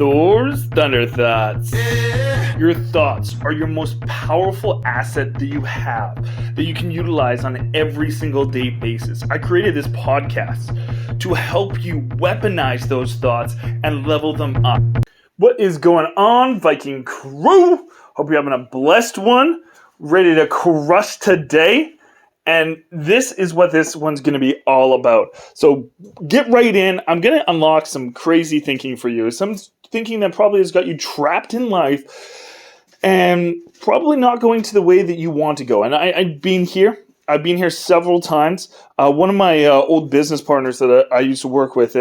Thors Thunder Thoughts. Your thoughts are your most powerful asset that you have, that you can utilize on an every single day basis. I created this podcast to help you weaponize those thoughts and level them up. What is going on, Viking crew? Hope you're having a blessed one, ready to crush today. And this is what this one's going to be all about. So get right in. I'm going to unlock some crazy thinking for you. Some thinking that probably has got you trapped in life and probably not going to the way that you want to go. And I've been here several times. One of my old business partners that I used to work with,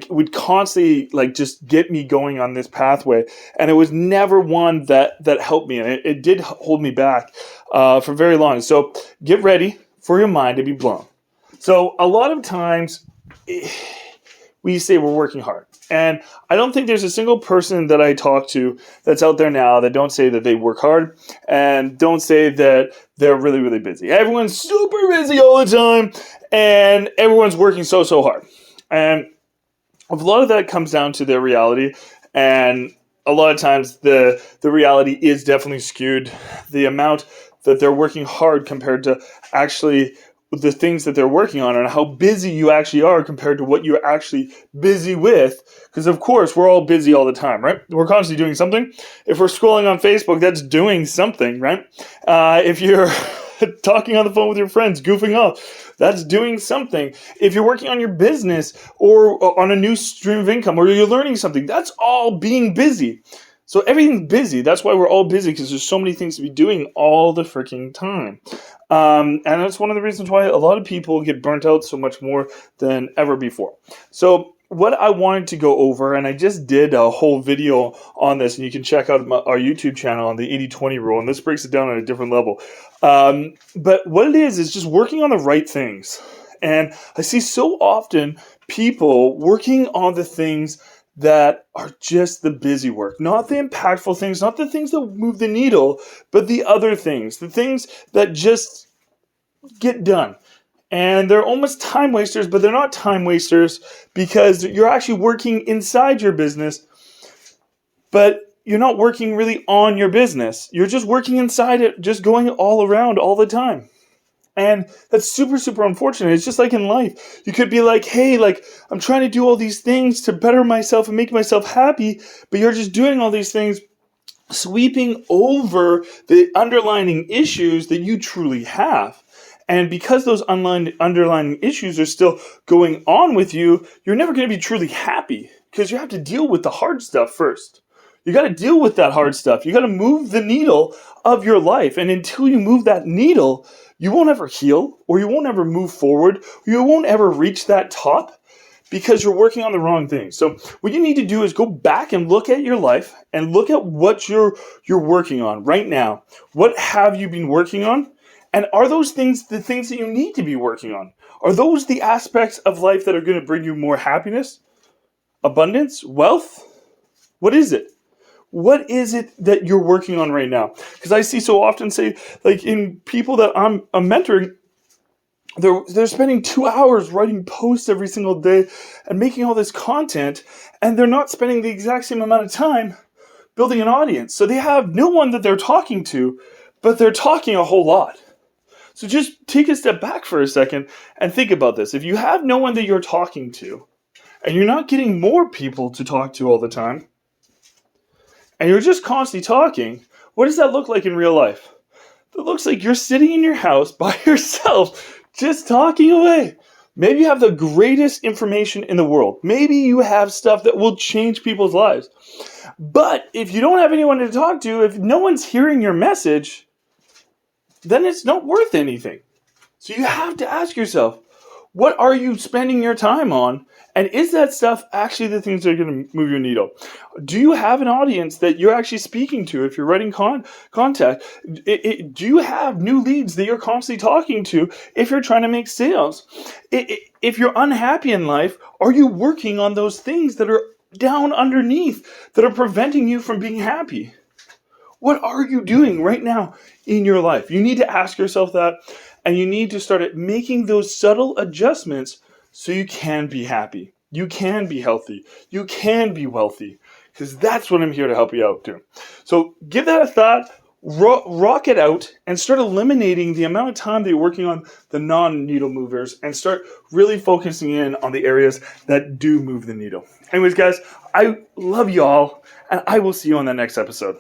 would constantly just get me going on this pathway, and it was never one that helped me, and it did hold me back for very long. So get ready for your mind to be blown. So a lot of times we say we're working hard. And I don't think there's a single person that I talk to that's out there now that don't say that they work hard and don't say that they're really, really busy. Everyone's super busy all the time and everyone's working so hard. And a lot of that comes down to their reality. And a lot of times the reality is definitely skewed. The amount that they're working hard compared to actually the things that they're working on, and how busy you actually are compared to what you're actually busy with. Because of course, we're all busy all the time, right? We're constantly doing something. If we're scrolling on Facebook, that's doing something, right? If you're talking on the phone with your friends, goofing off, that's doing something. If you're working on your business or on a new stream of income, or you're learning something, that's all being busy. So everything's busy. That's why we're all busy, because there's so many things to be doing all the freaking time. And that's one of the reasons why a lot of people get burnt out so much more than ever before. So what I wanted to go over, and I just did a whole video on this, and you can check out our YouTube channel on the 80-20 rule, and this breaks it down on a different level. But what it is just working on the right things. And I see so often people working on the things that are just the busy work, not the impactful things, not the things that move the needle, but the other things, the things that just get done. And they're almost time wasters, but they're not time wasters because you're actually working inside your business, but you're not working really on your business. You're just working inside it, just going all around all the time. And that's super unfortunate. It's just like in life. You could be like, hey, I'm trying to do all these things to better myself and make myself happy, but you're just doing all these things, sweeping over the underlying issues that you truly have. And because those underlying issues are still going on with you, you're never going to be truly happy, because you have to deal with the hard stuff first. You got to deal with that hard stuff. You got to move the needle of your life. And until you move that needle, you won't ever heal, or you won't ever move forward, or you won't ever reach that top, because you're working on the wrong things. So what you need to do is go back and look at your life and look at what you're working on right now. What have you been working on? And are those things the things that you need to be working on? Are those the aspects of life that are going to bring you more happiness, abundance, wealth? What is it? What is it that you're working on right now? Because I see so often say, in people that I'm mentoring, they're spending 2 hours writing posts every single day and making all this content, and they're not spending the exact same amount of time building an audience. So they have no one that they're talking to, but they're talking a whole lot. So just take a step back for a second and think about this. If you have no one that you're talking to, and you're not getting more people to talk to all the time, and you're just constantly talking, what does that look like in real life? It looks like you're sitting in your house by yourself, just talking away. Maybe you have the greatest information in the world. Maybe you have stuff that will change people's lives. But if you don't have anyone to talk to, if no one's hearing your message, then it's not worth anything. So you have to ask yourself, what are you spending your time on? And is that stuff actually the things that are going to move your needle? Do you have an audience that you're actually speaking to if you're writing contact? Do you have new leads that you're constantly talking to if you're trying to make sales? If you're unhappy in life, are you working on those things that are down underneath that are preventing you from being happy? What are you doing right now in your life? You need to ask yourself that, and you need to start making those subtle adjustments so you can be happy. You can be healthy. You can be wealthy. because that's what I'm here to help you out doing. So give that a thought, rock it out, and start eliminating the amount of time that you're working on the non-needle movers and start really focusing in on the areas that do move the needle. Anyways, guys, I love y'all, and I will see you on the next episode.